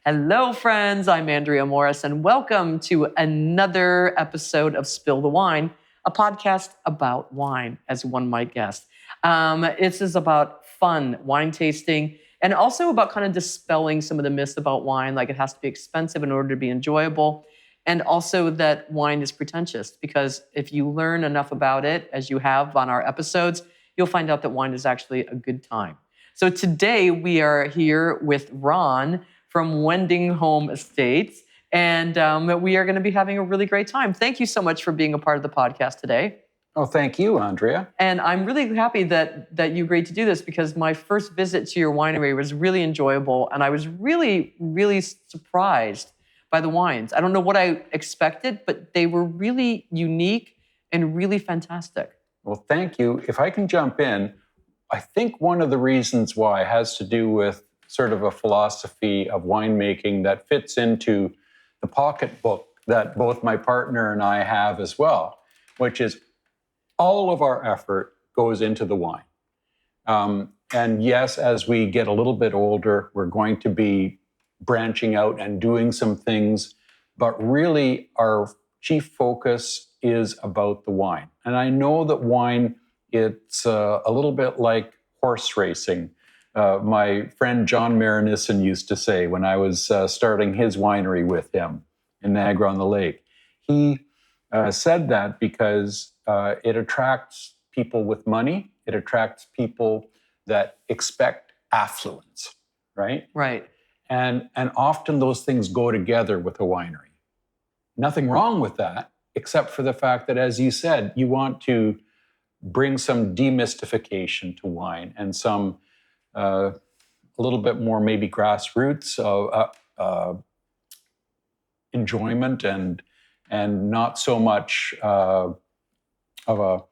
Hello, friends. I'm Andrea Morris, and welcome to another episode of Spill the Wine, a podcast about wine, as one might guess. This is about fun wine tasting and also about kind of dispelling some of the myths about wine, like it has to be expensive in order to be enjoyable, and also that wine is pretentious, because if you learn enough about it, as you have on our episodes, you'll find out that wine is actually a good time. So today we are here with Ron from Wending Home Estate, and we are going to be having a really great time. Thank you so much for being a part of the podcast today. Oh, thank you, Andrea. And I'm really happy that you agreed to do this, because my first visit to your winery was really enjoyable, and I was really, really surprised by the wines. I don't know what I expected, but they were really unique and really fantastic. Well, thank you. If I can jump in, I think one of the reasons why has to do with sort of a philosophy of winemaking that fits into the pocketbook that both my partner and I have as well, which is all of our effort goes into the wine. And yes, as we get a little bit older, we're going to be branching out and doing some things, but really our chief focus is about the wine. And I know that wine, it's a little bit like horse racing. My friend John Marinissen used to say when I was starting his winery with him in Niagara on the Lake. He said that because it attracts people with money. It attracts people that expect affluence, right? Right. And often those things go together with a winery. Nothing wrong with that, except for the fact that, as you said, you want to bring some demystification to wine and some a little bit more maybe grassroots enjoyment and not so much of a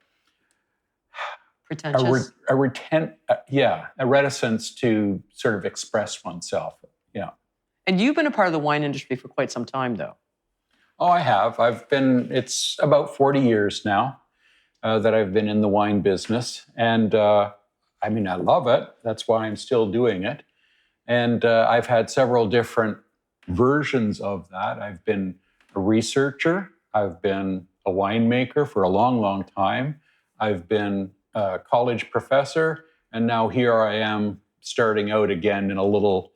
pretentious, a reticence to sort of express oneself. Yeah. And you've been a part of the wine industry for quite some time, though. Oh, I have. It's about 40 years now that I've been in the wine business, and I love it. That's why I'm still doing it. And I've had several different versions of that. I've been a researcher. I've been a winemaker for a long, long time. I've been a college professor. And now here I am starting out again in a little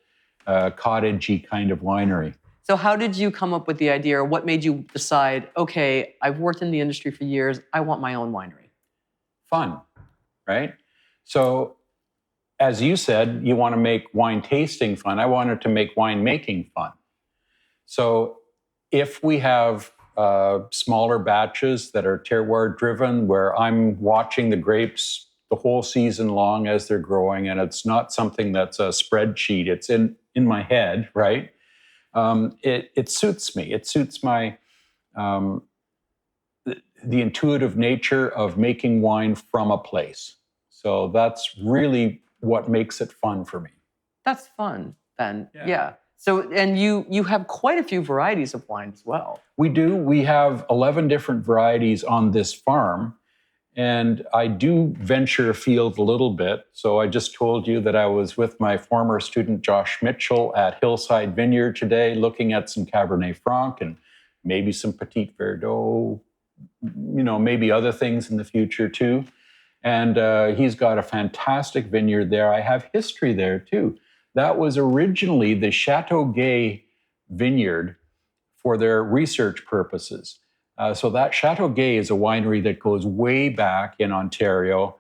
cottagey kind of winery. So how did you come up with the idea, or what made you decide, okay, I've worked in the industry for years, I want my own winery? Fun, right? So, as you said, you want to make wine tasting fun. I wanted to make wine making fun. So, if we have smaller batches that are terroir driven, where I'm watching the grapes the whole season long as they're growing, and it's not something that's a spreadsheet, it's in my head, right? It suits me. It suits my the intuitive nature of making wine from a place. So that's really what makes it fun for me. That's fun, then. Yeah. So, and you have quite a few varieties of wine as well. We do. We have 11 different varieties on this farm. And I do venture afield a little bit. So I just told you that I was with my former student, Josh Mitchell, at Hillside Vineyard today, looking at some Cabernet Franc and maybe some Petit Verdot, maybe other things in the future too. And he's got a fantastic vineyard there. I have history there too. That was originally the Chateau Gay vineyard for their research purposes. So that Chateau Gay is a winery that goes way back in Ontario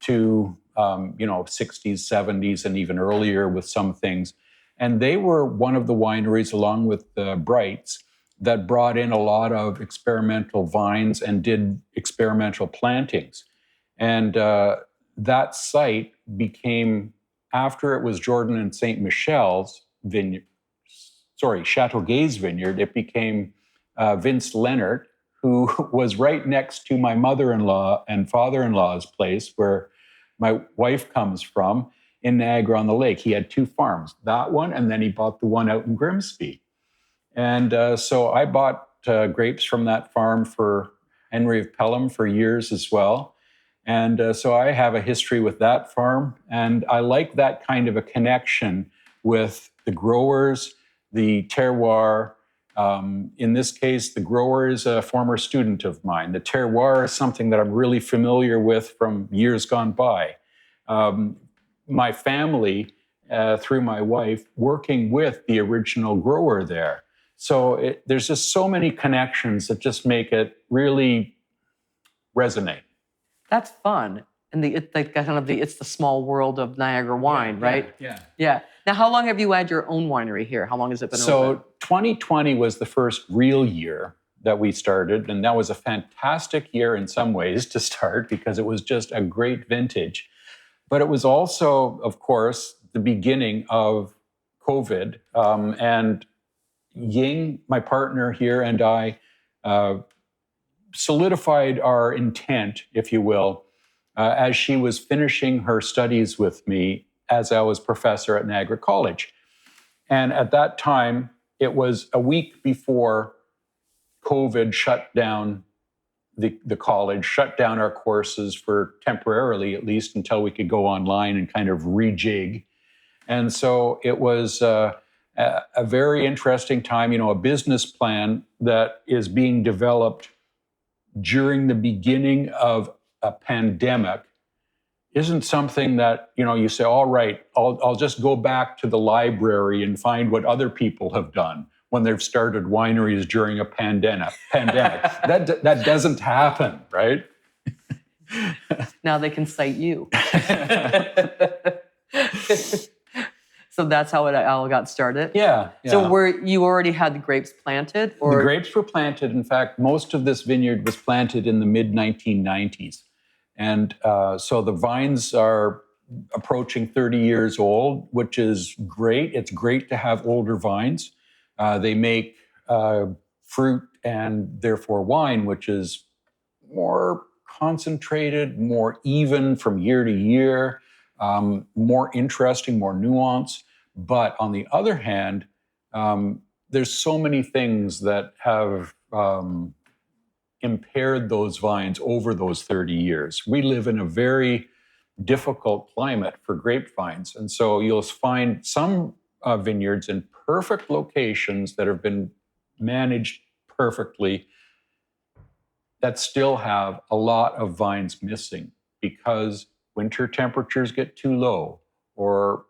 to 60s, 70s, and even earlier with some things. And they were one of the wineries, along with Brights, that brought in a lot of experimental vines and did experimental plantings. And that site became, after it was Jordan and St. Michel's vineyard, Chateau Gay's vineyard, it became Vince Leonard, who was right next to my mother-in-law and father-in-law's place, where my wife comes from, in Niagara on the Lake. He had two farms, that one, and then he bought the one out in Grimsby. And so I bought grapes from that farm for Henry of Pelham for years as well. And so I have a history with that farm. And I like that kind of a connection with the growers, the terroir. In this case, the grower is a former student of mine. The terroir is something that I'm really familiar with from years gone by. My family, through my wife, working with the original grower there. So there's just so many connections that just make it really resonate. That's fun. And it's the small world of Niagara wine, right? Yeah. Now, how long have you had your own winery here? How long has it been open? So 2020 was the first real year that we started. And that was a fantastic year in some ways to start because it was just a great vintage. But it was also, of course, the beginning of COVID. And Ying, my partner here, and I solidified our intent, if you will, as she was finishing her studies with me as I was professor at Niagara College. And at that time, it was a week before COVID shut down the college, shut down our courses for temporarily, at least until we could go online and kind of rejig. And so it was a very interesting time, a business plan that is being developed during the beginning of a pandemic isn't something that, you say, all right, I'll just go back to the library and find what other people have done when they've started wineries during a pandemic. That doesn't happen, right? Now they can cite you. So that's how it all got started? Yeah. So you already had the grapes planted? Or? The grapes were planted. In fact, most of this vineyard was planted in the mid-1990s. And so the vines are approaching 30 years old, which is great. It's great to have older vines. They make fruit and therefore wine, which is more concentrated, more even from year to year, more interesting, more nuanced. But on the other hand, there's so many things that have impaired those vines over those 30 years. We live in a very difficult climate for grapevines. And so you'll find some vineyards in perfect locations that have been managed perfectly that still have a lot of vines missing because winter temperatures get too low or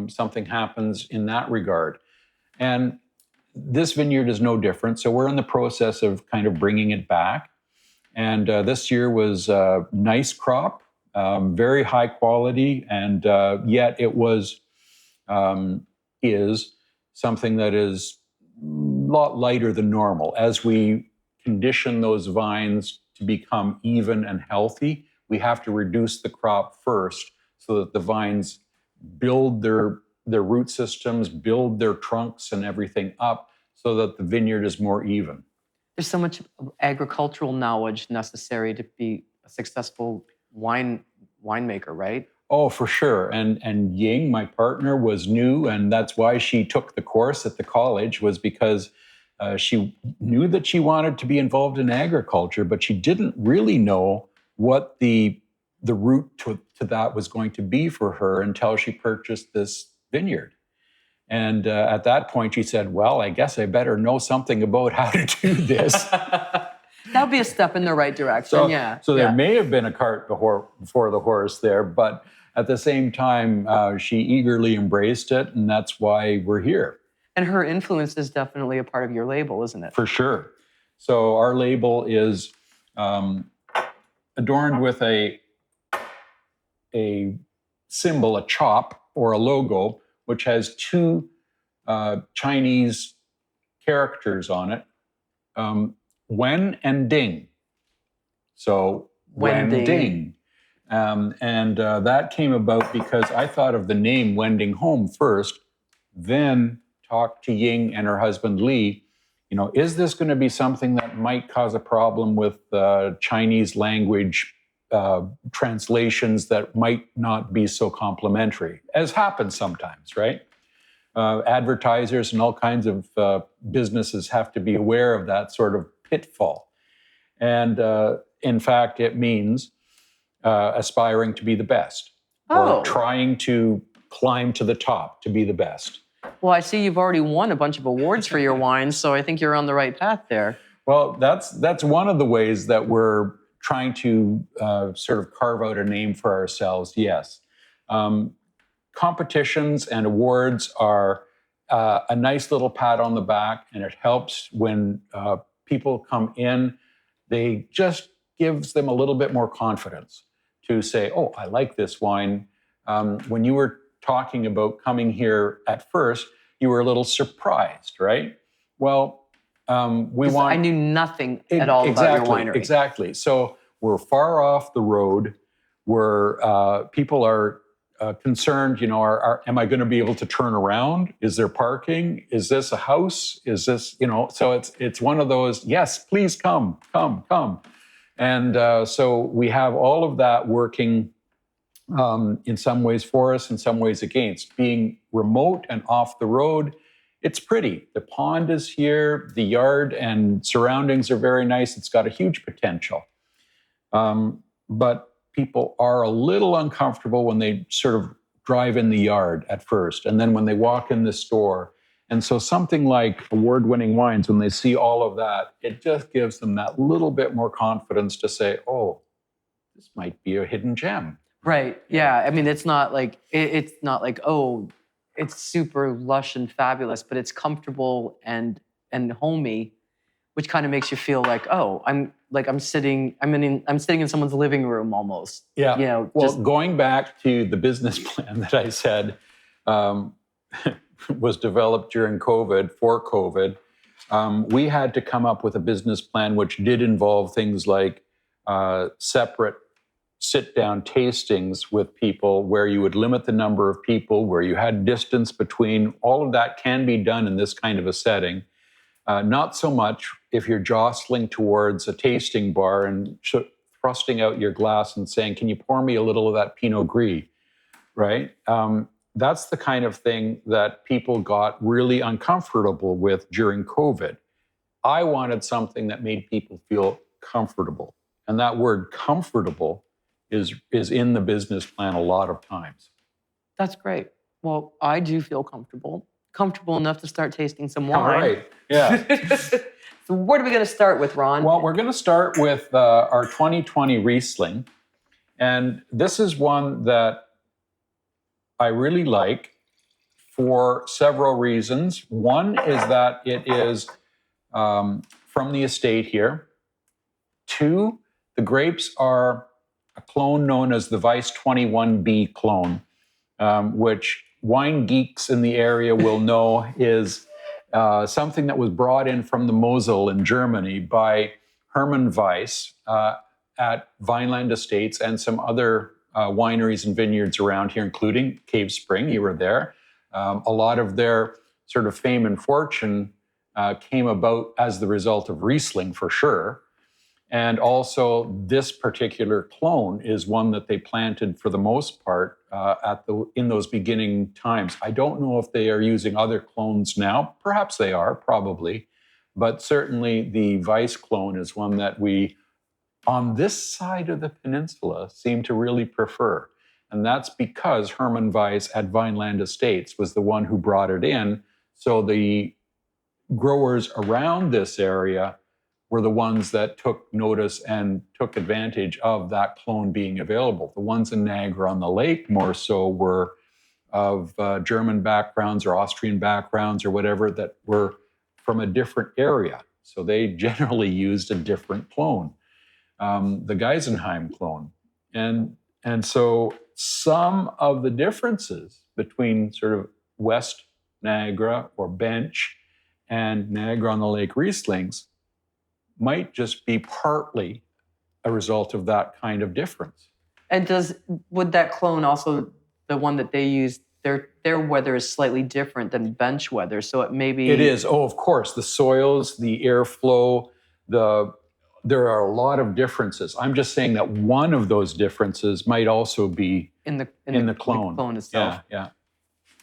something happens in that regard. And this vineyard is no different. So we're in the process of kind of bringing it back. And this year was a nice crop, very high quality, and yet it is something that is a lot lighter than normal. As we condition those vines to become even and healthy, we have to reduce the crop first so that the vines build their root systems, build their trunks and everything up so that the vineyard is more even. There's so much agricultural knowledge necessary to be a successful winemaker, right? Oh, for sure. And Ying, my partner, was new, and that's why she took the course at the college, was because she knew that she wanted to be involved in agriculture, but she didn't really know what the route to that was going to be for her until she purchased this vineyard. And at that point, she said, well, I guess I better know something about how to do this. That would be a step in the right direction, So there may have been a cart before the horse there, but at the same time, she eagerly embraced it, and that's why we're here. And her influence is definitely a part of your label, isn't it? For sure. So our label is adorned with a symbol, a chop, or a logo, which has two Chinese characters on it, Wen and Ding. So Wending. And that came about because I thought of the name Wending Home first, then talked to Ying and her husband Li. Is this going to be something that might cause a problem with Chinese language translations that might not be so complementary, as happens sometimes, right? Advertisers and all kinds of businesses have to be aware of that sort of pitfall. And in fact, it means aspiring to be the best, or trying to climb to the top to be the best. Well, I see you've already won a bunch of awards for your wines, so I think you're on the right path there. Well, that's one of the ways that we're trying to sort of carve out a name for ourselves. Yes. Competitions and awards are a nice little pat on the back, and it helps when people come in. They just gives them a little bit more confidence to say, oh, I like this wine. When you were talking about coming here at first, you were a little surprised, right? Well, I knew nothing at all about your winery. Exactly. So we're far off the road where people are concerned, am I going to be able to turn around? Is there parking? Is this a house? Is this, so it's one of those, yes, please come. And so we have all of that working in some ways for us, in some ways against. Being remote and off the road, it's pretty. The pond is here, the yard and surroundings are very nice. It's got a huge potential. But people are a little uncomfortable when they sort of drive in the yard at first, and then when they walk in the store. And so something like award-winning wines, when they see all of that, it just gives them that little bit more confidence to say, oh, this might be a hidden gem. Right. Yeah. I mean, it's not like, oh, it's super lush and fabulous, but it's comfortable and homey, which kind of makes you feel like, oh, I'm sitting in someone's living room almost. Yeah. Going back to the business plan that I said was developed during COVID, for COVID, we had to come up with a business plan which did involve things like separate sit-down tastings with people, where you would limit the number of people, where you had distance between. All of that can be done in this kind of a setting. Not so much if you're jostling towards a tasting bar and thrusting out your glass and saying, can you pour me a little of that Pinot Gris, right? That's the kind of thing that people got really uncomfortable with during COVID. I wanted something that made people feel comfortable. And that word comfortable is in the business plan a lot of times. That's great. Well, I do feel comfortable enough to start tasting some wine. All right, yeah. So what are we going to start with, Ron? Well, we're going to start with our 2020 Riesling. And this is one that I really like for several reasons. One is that it is from the estate here. Two, the grapes are a clone known as the Weiss 21B clone, which wine geeks in the area will know is something that was brought in from the Mosel in Germany by Hermann Weiss at Vineland Estates and some other wineries and vineyards around here, including Cave Spring. You were there. A lot of their sort of fame and fortune came about as the result of Riesling, for sure. And also, this particular clone is one that they planted for the most part in those beginning times. I don't know if they are using other clones now. Perhaps they are, probably. But certainly the Weiss clone is one that we, on this side of the peninsula, seem to really prefer. And that's because Hermann Weiss at Vineland Estates was the one who brought it in. So the growers around this area were the ones that took notice and took advantage of that clone being available. The ones in Niagara on the Lake more so were of German backgrounds or Austrian backgrounds or whatever that were from a different area. So they generally used a different clone, the Geisenheim clone. And so some of the differences between sort of West Niagara or Bench and Niagara on the Lake Rieslings might just be partly a result of that kind of difference. And would that clone also, the one that they use, their weather is slightly different than bench weather, so it may be... It is. Oh, of course. The soils, the airflow, there are a lot of differences. I'm just saying that one of those differences might also be in the clone. The clone itself. Yeah.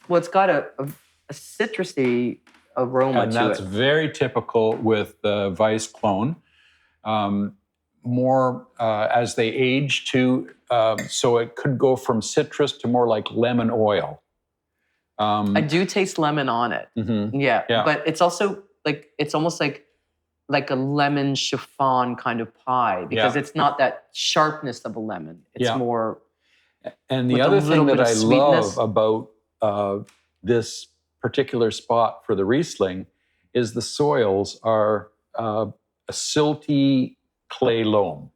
Well, it's got a citrusy aroma and to it. And that's very typical with the Weiss clone. More as they age too, so it could go from citrus to more like lemon oil. I do taste lemon on it. Yeah, Yeah. but it's also it's almost like a lemon chiffon kind of pie because it's not that sharpness of a lemon. It's more. And the with a other little thing that bit of I sweetness. love about this particular spot for the Riesling is the soils are a silty clay loam.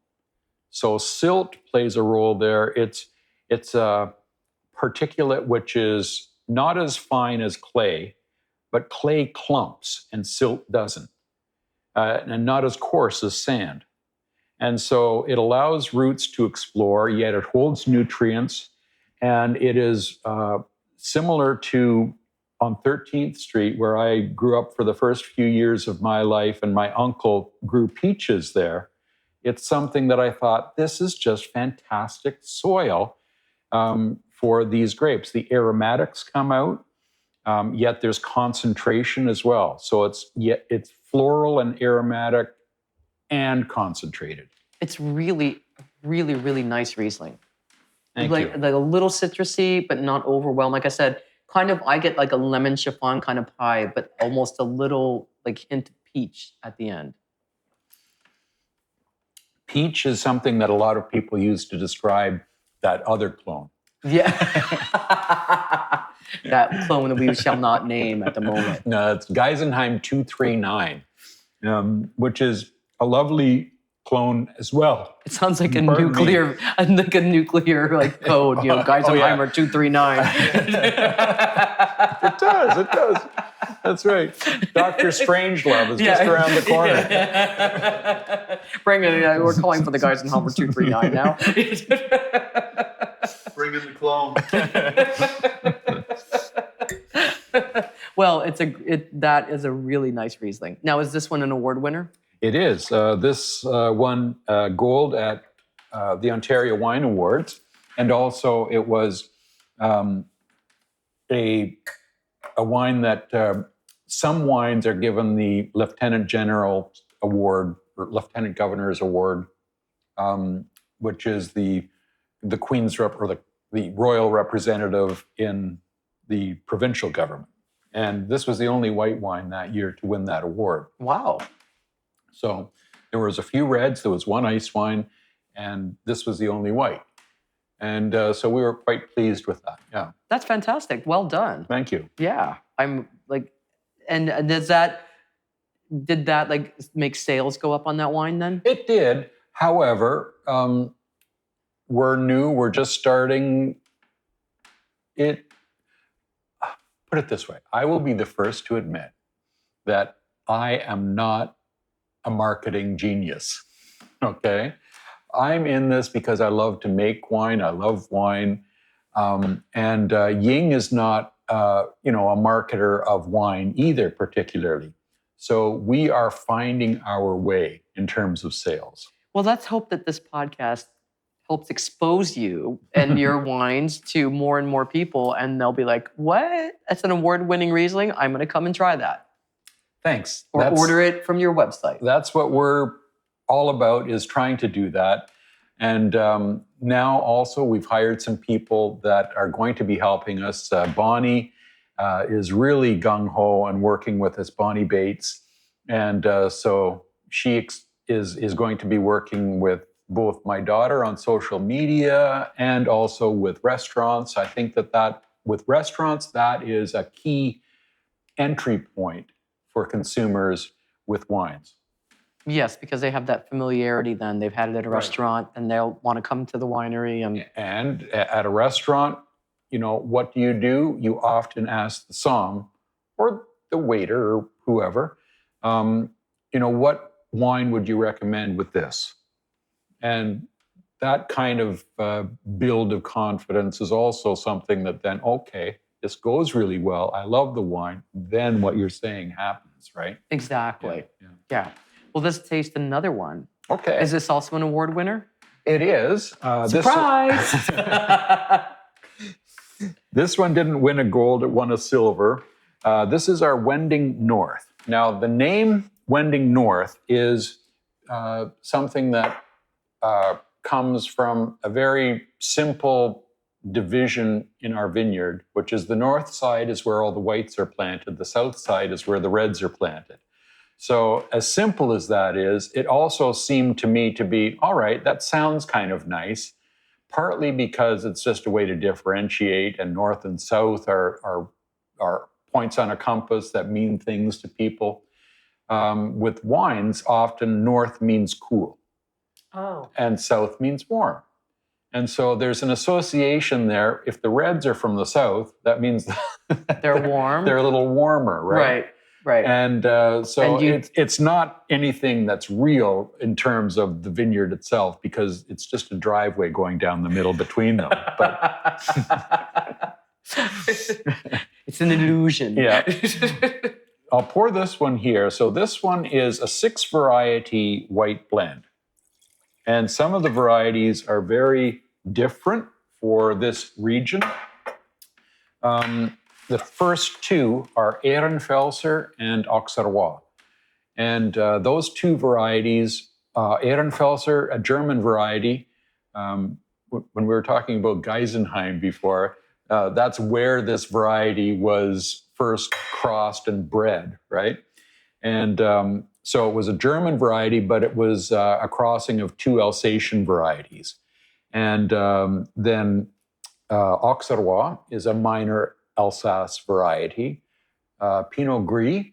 So silt plays a role there. It's a particulate which is not as fine as clay, but clay clumps and silt doesn't, and not as coarse as sand. And so it allows roots to explore, yet it holds nutrients. And it is similar to on 13th Street, where I grew up for the first few years of my life, and my uncle grew peaches there. It's something that I thought, this is just fantastic soil for these grapes. The aromatics come out, yet there's concentration as well. So it's floral and aromatic and concentrated. It's really, really, really nice Riesling. Thank like you. a little citrusy, but not overwhelmed. Like I said, I get like a lemon chiffon kind of pie, but almost a little hint of peach at the end. Peach is something that a lot of people use to describe that other clone. Yeah. That clone that we shall not name at the moment. No, it's Geisenheim 239, which is a lovely clone as well. It sounds like a nuclear code, Geisenheimer 239. It does. That's right. Dr. Strangelove is just around the corner. Bring it. We're calling for the Geisenheimer 239 now. Bring in the clone. Well, that is a really nice Riesling. Now, is this one an award winner? It is. This won gold at the Ontario Wine Awards, and also it was a wine that some wines are given the Lieutenant General Award or Lieutenant Governor's Award, which is the Queen's rep or the royal representative in the provincial government. And this was the only white wine that year to win that award. Wow. So there was a few reds, there was one ice wine, and this was the only white. And so we were quite pleased with that. Yeah. That's fantastic. Well done. Thank you. Yeah. I'm and did that make sales go up on that wine then? It did. However, we're new, we're just starting. Put it this way, I will be the first to admit that I am not a marketing genius, okay? I'm in this because I love to make wine, I love wine, and Ying is not, a marketer of wine either particularly. So we are finding our way in terms of sales. Well, let's hope that this podcast helps expose you and your wines to more and more people, and they'll be like, what? That's an award-winning Riesling? I'm going to come and try that. Thanks. Or order it from your website. That's what we're all about, is trying to do that. And now also we've hired some people that are going to be helping us. Bonnie is really gung-ho and working with us, Bonnie Bates. And so she is going to be working with both my daughter on social media and also with restaurants. I think that with restaurants, that is a key entry point for consumers with wines. Yes, because they have that familiarity then. They've had it at a restaurant and they'll want to come to the winery. And at a restaurant, what do? You often ask the somm or the waiter or whoever, what wine would you recommend with this? And that kind of build of confidence is also something that then, okay, this goes really well. I love the wine. Then what you're saying happens, right? Exactly. Yeah. Well, let's taste another one. Okay. Is this also an award winner? It is. Surprise! This one didn't win a gold, it won a silver. This is our Wending North. Now, the name Wending North is something that comes from a very simple division in our vineyard, which is the north side is where all the whites are planted, the south side is where the reds are planted. So as simple as that is, it also seemed to me to be, all right, that sounds kind of nice, partly because it's just a way to differentiate, and north and south are points on a compass that mean things to people. With wines, often north means cool. Oh. And south means warm. And so there's an association there. If the reds are from the south, that means they're warm. They're a little warmer, right? Right. And it's not anything that's real in terms of the vineyard itself, because it's just a driveway going down the middle between them. But it's an illusion. Yeah. I'll pour this one here. So this one is a 6-variety white blend. And some of the varieties are very different for this region. The first two are Ehrenfelser and Auxerrois. And those two varieties, Ehrenfelser, a German variety, when we were talking about Geisenheim before, that's where this variety was first crossed and bred, right? And so it was a German variety, but it was a crossing of two Alsatian varieties. And then Auxerrois is a minor Alsace variety. Pinot Gris,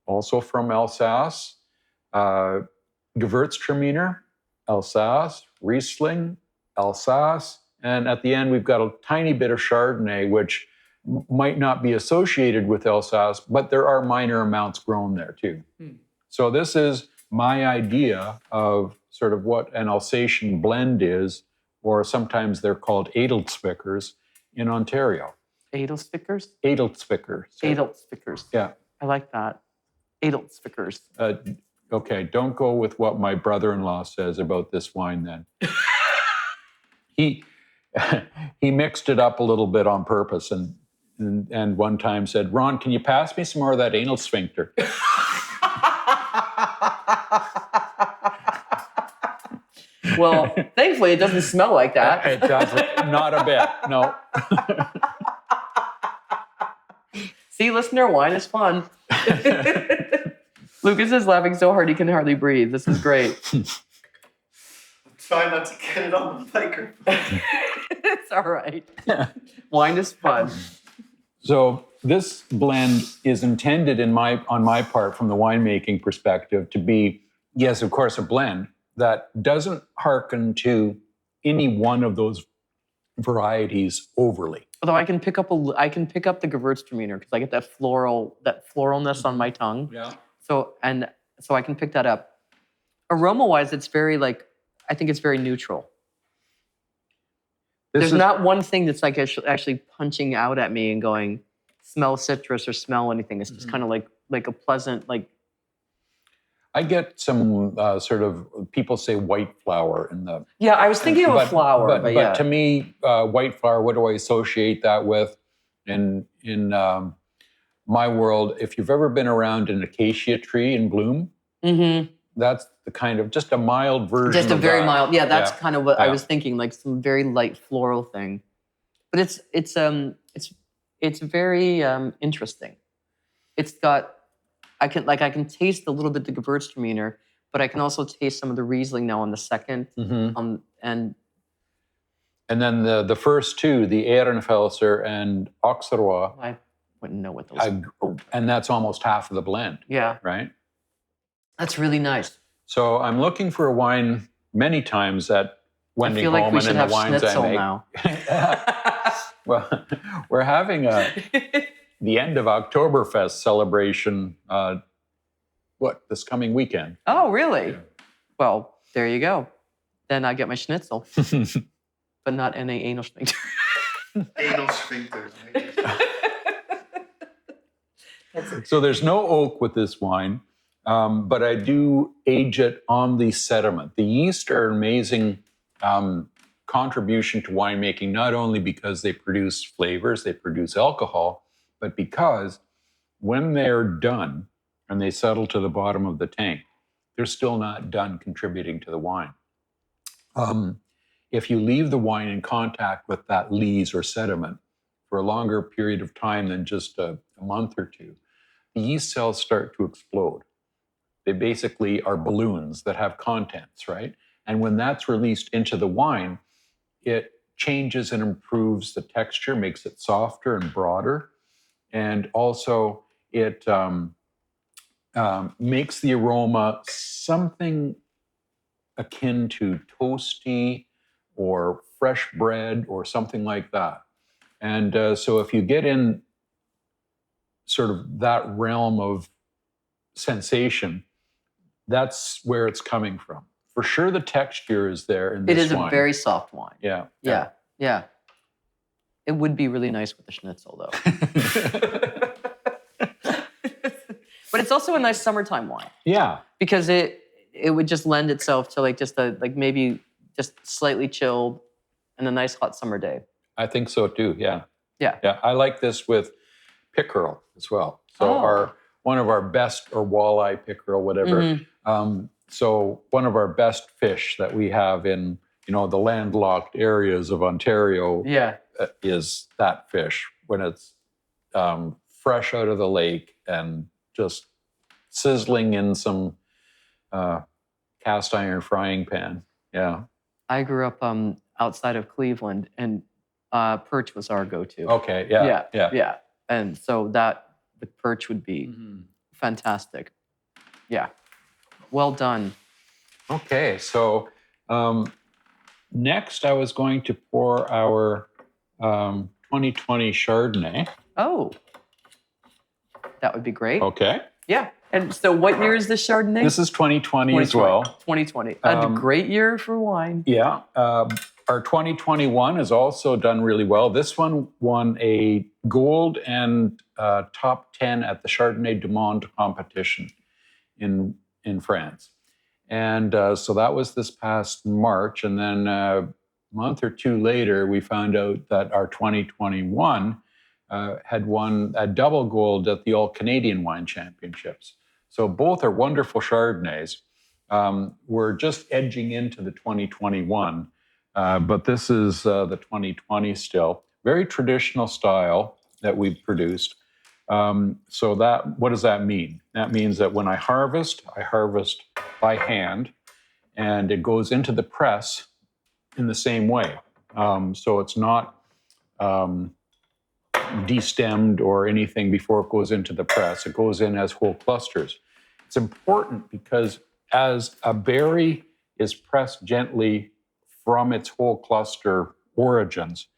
also from Alsace. Gewürztraminer, Alsace. Riesling, Alsace. And at the end, we've got a tiny bit of Chardonnay, which might not be associated with Alsace, but there are minor amounts grown there too. So this is my idea of sort of what an Alsatian blend is, or sometimes they're called Edelzwickers in Ontario. Edelzwickers? Edelzwickers. Edelzwickers. Yeah. I like that. Edelzwickers. Okay, don't go with what my brother-in-law says about this wine then. He mixed it up a little bit on purpose and one time said, Ron, can you pass me some more of that anal sphincter? Well, thankfully it doesn't smell like that. It doesn't, not a bit, no. See, listener, wine is fun. Lucas is laughing so hard he can hardly breathe. This is great. Try not to get it on the microphone. It's all right. Wine is fun. So this blend is intended on my part, from the winemaking perspective, to be, yes, of course, a blend that doesn't hearken to any one of those varieties overly. Although I can pick up the Gewürztraminer because I get that floralness on my tongue. Yeah. So I can pick that up. Aroma-wise, it's very I think it's very neutral. There's not one thing that's like actually punching out at me and going, smell citrus or smell anything. It's just kind of like a pleasant, like. I get some sort of, people say white flower in the. Yeah, I was thinking of a flower, but yeah. But to me, white flower, what do I associate that with? In my world, if you've ever been around an acacia tree in bloom, that's the kind of, just a mild version. Just a very mild, yeah. That's kind of what I Yeah. was thinking, like some very light floral thing. But it's very interesting. It's got, I can taste a little bit the Gewürztraminer, but I can also taste some of the Riesling now on the second. And then the first two, the Ehrenfelser and Auxerrois, I wouldn't know what those are. and that's almost half of the blend, Yeah, right? that's really nice. So I'm looking for a wine many times at Wending I feel like Home we and should in the have wines I schnitzel make. now. Well, we're having the end of Oktoberfest celebration, this coming weekend. Oh, really? Yeah. Well, there you go. Then I get my schnitzel, but not any anal sphincter. Anal sphincter. So there's no oak with this wine, but I do age it on the sediment. The yeast are an amazing contribution to winemaking, not only because they produce flavors, they produce alcohol, but because when they're done and they settle to the bottom of the tank, they're still not done contributing to the wine. if you leave the wine in contact with that lees or sediment for a longer period of time than just a month or two, the yeast cells start to explode. They basically are balloons that have contents, right? And when that's released into the wine, it changes and improves the texture, makes it softer and broader. And also it makes the aroma something akin to toasty or fresh bread or something like that. And so if you get in sort of that realm of sensation, that's where it's coming from. For sure, the texture is there in this It is wine. a very soft wine. Yeah. Yeah. It would be really nice with a schnitzel, though. But it's also a nice summertime wine. Yeah. Because it would just lend itself to like just maybe just slightly chilled and a nice hot summer day. I think so too. Yeah. Yeah. Yeah. I like this with pickerel as well. So one of our best, or walleye, pickerel, whatever. So one of our best fish that we have in, the landlocked areas of Ontario is that fish when it's fresh out of the lake and just sizzling in some cast iron frying pan. Yeah. I grew up outside of Cleveland, and perch was our go-to. Okay. Yeah. And so that the perch would be fantastic. Yeah. Well done. Okay. So next I was going to pour our 2020 Chardonnay. Oh, that would be great. Okay. Yeah. And so what year is this Chardonnay? This is 2020 as well. 2020. A great year for wine. Yeah. Our 2021 has also done really well. This one won a gold and top 10 at the Chardonnay du Monde competition in France. And so that was this past March. And then a month or two later, we found out that our 2021 had won a double gold at the All Canadian Wine Championships. So both are wonderful Chardonnays. We're just edging into the 2021, but this is the 2020 still. Very traditional style that we've produced. So what does that mean? That means that when I harvest by hand, and it goes into the press in the same way. So it's not destemmed or anything before it goes into the press. It goes in as whole clusters. It's important because as a berry is pressed gently from its whole cluster origins,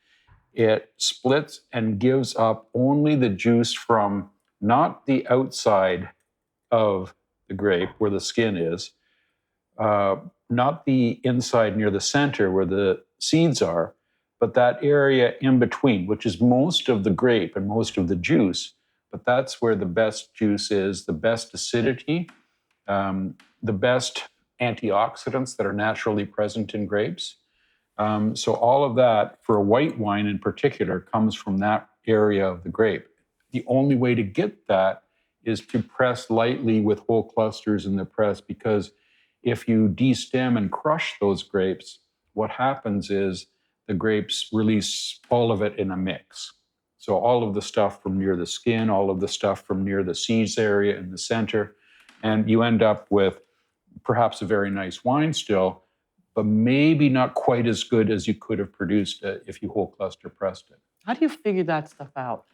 it splits and gives up only the juice from not the outside of the grape where the skin is, not the inside near the center where the seeds are, but that area in between, which is most of the grape and most of the juice. But that's where the best juice is, the best acidity, the best antioxidants that are naturally present in grapes. So all of that, for a white wine in particular, comes from that area of the grape. The only way to get that is to press lightly with whole clusters in the press, because if you destem and crush those grapes, what happens is the grapes release all of it in a mix. So all of the stuff from near the skin, all of the stuff from near the seeds area in the center, and you end up with perhaps a very nice wine still, but maybe not quite as good as you could have produced if you whole cluster pressed it. How do you figure that stuff out?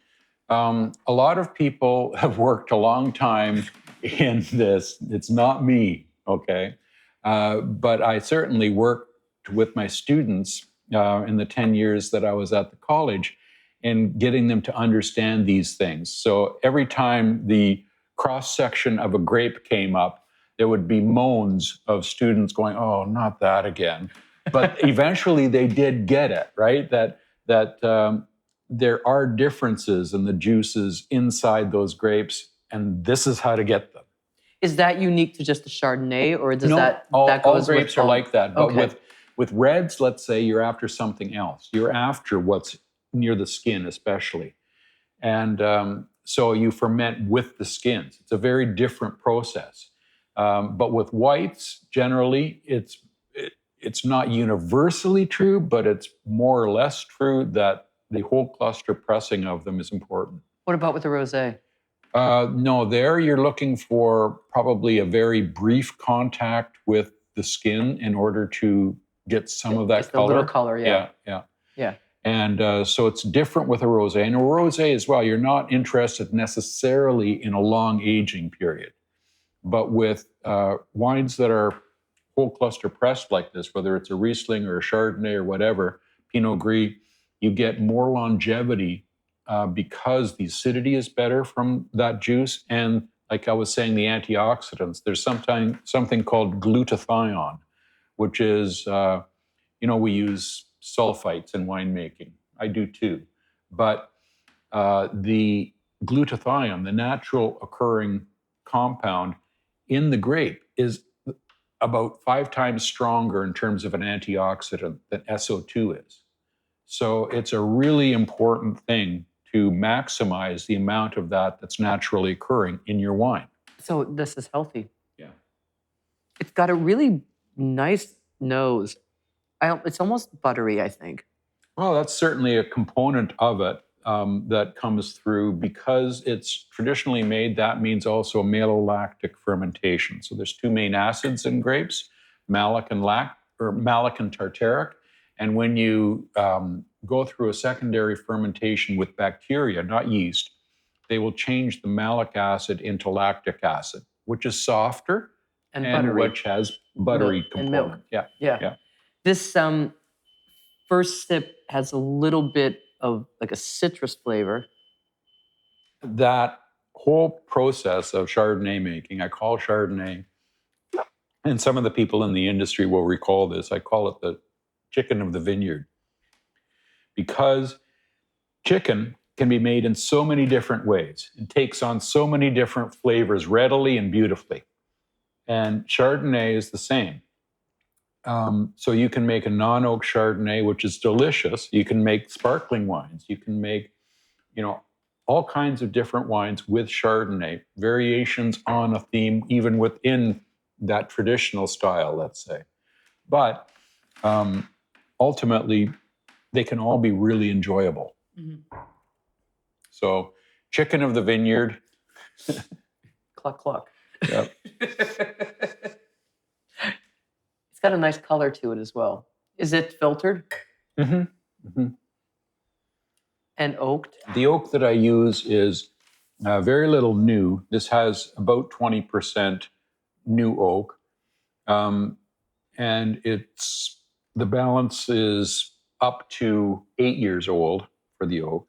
A lot of people have worked a long time in this. It's not me, okay? But I certainly worked with my students in the 10 years that I was at the college in getting them to understand these things. So every time the cross-section of a grape came up, there would be moans of students going, "Oh, not that again." But eventually they did get it, right? That there are differences in the juices inside those grapes, and this is how to get them. Is that unique to just the Chardonnay, or does that all goes grapes with are like that. But Okay. with reds, let's say you're after something else. You're after what's near the skin, especially. And so you ferment with the skins. It's a very different process. But with whites, generally, it's not universally true, but it's more or less true that the whole cluster pressing of them is important. What about with the rosé? No, there you're looking for probably a very brief contact with the skin in order to get some of that Just color. a little color, yeah. Yeah. And so it's different with a rosé. And a rosé as well, you're not interested necessarily in a long aging period. But with wines that are whole cluster pressed like this, whether it's a Riesling or a Chardonnay or whatever, Pinot Gris, you get more longevity because the acidity is better from that juice. And like I was saying, the antioxidants, there's something called glutathione, which is, we use sulfites in winemaking. I do too. But the glutathione, the natural occurring compound in the grape, is about 5 times stronger in terms of an antioxidant than SO2 is. So it's a really important thing to maximize the amount of that that's naturally occurring in your wine. So this is healthy. Yeah. It's got a really nice nose. It's almost buttery, I think. Well, that's certainly a component of it that comes through because it's traditionally made. That means also malolactic fermentation. So there's 2 main acids in grapes, malic and tartaric. And when you go through a secondary fermentation with bacteria, not yeast, they will change the malic acid into lactic acid, which is softer and buttery. Which has buttery milk component. And milk. Yeah. This first sip has a little bit of like a citrus flavor. That whole process of Chardonnay making, I call Chardonnay, and some of the people in the industry will recall this, I call it the chicken of the vineyard. Because chicken can be made in so many different ways. It takes on so many different flavors readily and beautifully. And Chardonnay is the same. So you can make a non-oak Chardonnay, which is delicious. You can make sparkling wines. You can make, all kinds of different wines with Chardonnay, variations on a theme, even within that traditional style, let's say. But ultimately, they can all be really enjoyable. Mm-hmm. So, chicken of the vineyard. Cluck, cluck. Yep. It's got a nice color to it as well. Is it filtered? Mm-hmm. Mm-hmm. And oaked? The oak that I use is very little new. This has about 20% new oak. And the balance is up to 8 years old for the oak.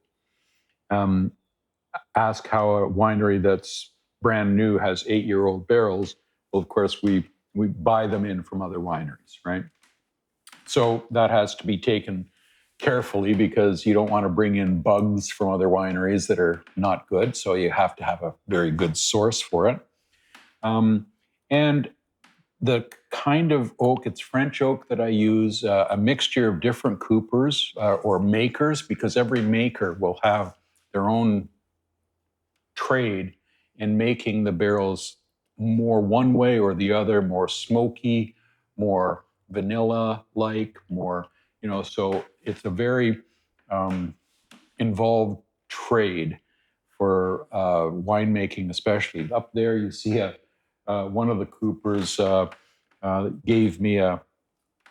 Ask how a winery that's brand new has 8-year-old barrels. Well, of course, we buy them in from other wineries, right? So that has to be taken carefully because you don't want to bring in bugs from other wineries that are not good. So you have to have a very good source for it. And the kind of oak, it's French oak that I use, a mixture of different coopers or makers, because every maker will have their own trade in making the barrels more one way or the other, more smoky, more vanilla-like, more, so it's a very involved trade for winemaking, especially. Up there, you see one of the coopers gave me a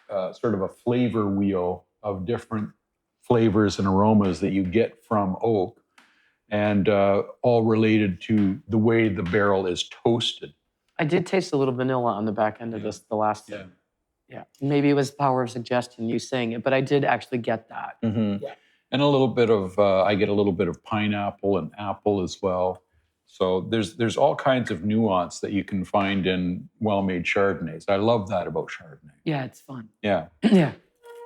sort of a flavor wheel of different flavors and aromas that you get from oak, and all related to the way the barrel is toasted. I did taste a little vanilla on the back end of this, the last time. Yeah. Maybe it was power of suggestion, you saying it, but I did actually get that. Mm-hmm. Yeah. And a little bit of, I get a little bit of pineapple and apple as well. So there's all kinds of nuance that you can find in well-made Chardonnays. I love that about Chardonnay. Yeah, it's fun. Yeah. Yeah.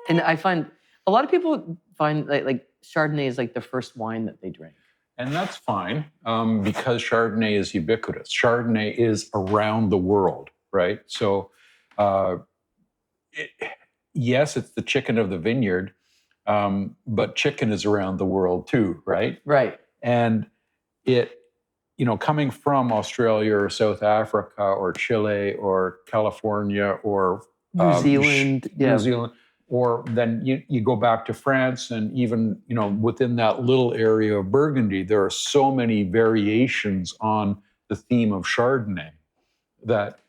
And I find a lot of people find like Chardonnay is like the first wine that they drink. And that's fine because Chardonnay is ubiquitous. Chardonnay is around the world, right? So yes, it's the chicken of the vineyard, but chicken is around the world too, right? Right. And it, coming from Australia or South Africa or Chile or California or New Zealand, yeah. New Zealand. Or then you go back to France, and even within that little area of Burgundy, there are so many variations on the theme of Chardonnay that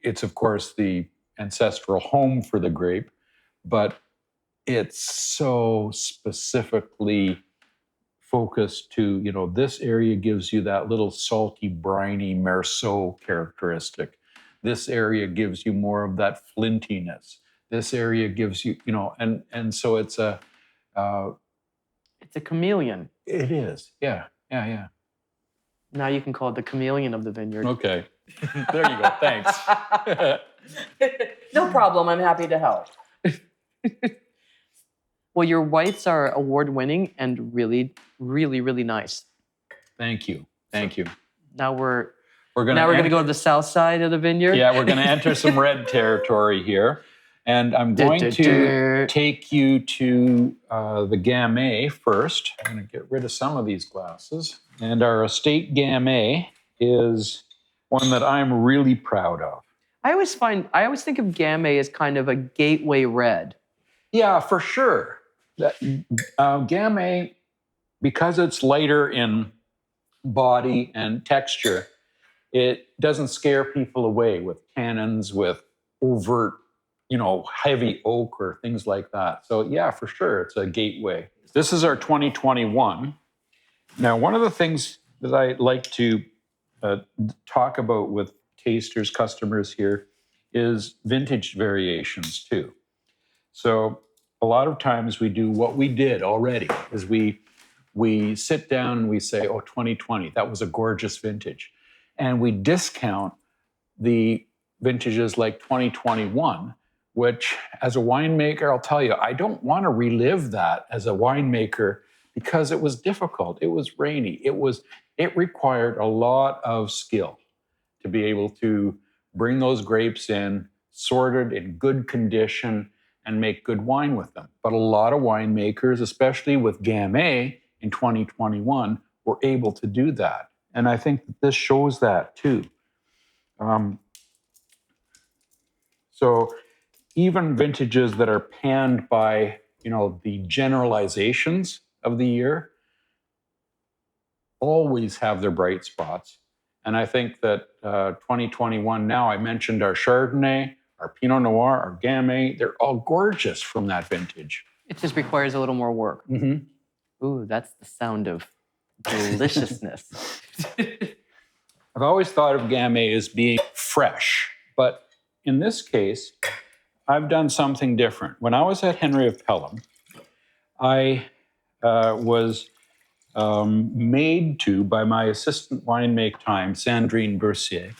it's, of course, the ancestral home for the grape, but it's so specifically focused to, this area gives you that little salty, briny Merceau characteristic. This area gives you more of that flintiness. This area gives you, and so it's a chameleon. It is, yeah. Now you can call it the chameleon of the vineyard. Okay, there you go. Thanks. No problem. I'm happy to help. Well, your whites are award-winning and really, really, really nice. Thank you. Now we're going to go to the south side of the vineyard. Yeah, we're going to enter some red territory here. And I'm going to take you to the Gamay first. I'm going to get rid of some of these glasses. And our estate Gamay is one that I'm really proud of. I always think of Gamay as kind of a gateway red. Yeah, for sure. Gamay, because it's lighter in body and texture, it doesn't scare people away with tannins, with overt heavy oak or things like that. So yeah, for sure, it's a gateway. This is our 2021. Now, one of the things that I like to talk about with tasters, customers here, is vintage variations too. So a lot of times we do what we did already, is we sit down and we say, 2020, that was a gorgeous vintage. And we discount the vintages like 2021, which as a winemaker, I'll tell you, I don't want to relive that as a winemaker because it was difficult. It was rainy. It required a lot of skill to be able to bring those grapes in, sorted in good condition, and make good wine with them. But a lot of winemakers, especially with Gamay in 2021, were able to do that. And I think that this shows that too. So even vintages that are panned by, the generalizations of the year always have their bright spots. And I think that 2021 now, I mentioned our Chardonnay, our Pinot Noir, our Gamay, they're all gorgeous from that vintage. It just requires a little more work. Mm-hmm. Ooh, that's the sound of deliciousness. I've always thought of Gamay as being fresh, but in this case, I've done something different. When I was at Henry of Pelham, I was made to, by my assistant winemaker time, Sandrine Bercier,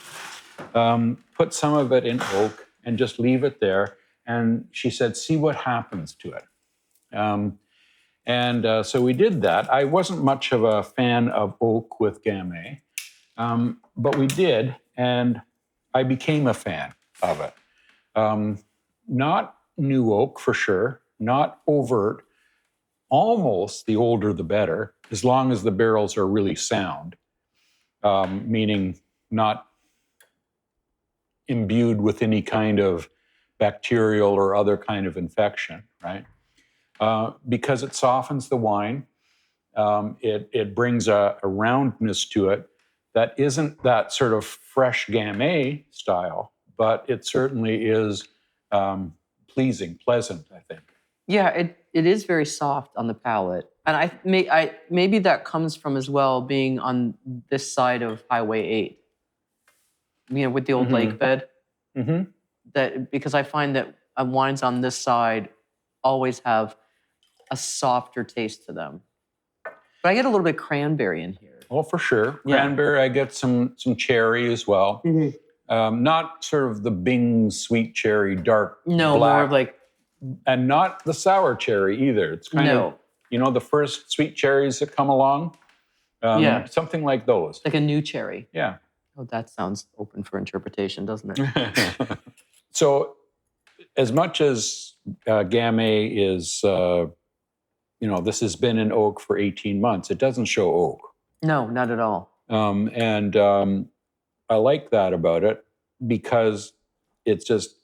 put some of it in oak and just leave it there. And she said, see what happens to it. So we did that. I wasn't much of a fan of oak with Gamay, but we did, and I became a fan of it. Not new oak for sure, not overt, almost the older the better, as long as the barrels are really sound, meaning not imbued with any kind of bacterial or other kind of infection, right? Because it softens the wine. It brings a roundness to it that isn't that sort of fresh Gamay style, but it certainly is pleasing, pleasant, I think. Yeah, it is very soft on the palate. And maybe that comes from as well being on this side of Highway 8, with the old lake bed. Mm-hmm. That because I find that wines on this side always have a softer taste to them. But I get a little bit cranberry in here. Oh, for sure. Yeah. Cranberry, I get some cherry as well. Mm-hmm. Not sort of the Bing sweet cherry, dark No, black. more of like... And not the sour cherry either. It's kind of, the first sweet cherries that come along. Something like those. Like a new cherry. Yeah. Oh, that sounds open for interpretation, doesn't it? So as much as Gamay is, this has been in oak for 18 months, it doesn't show oak. No, not at all. I like that about it because it's just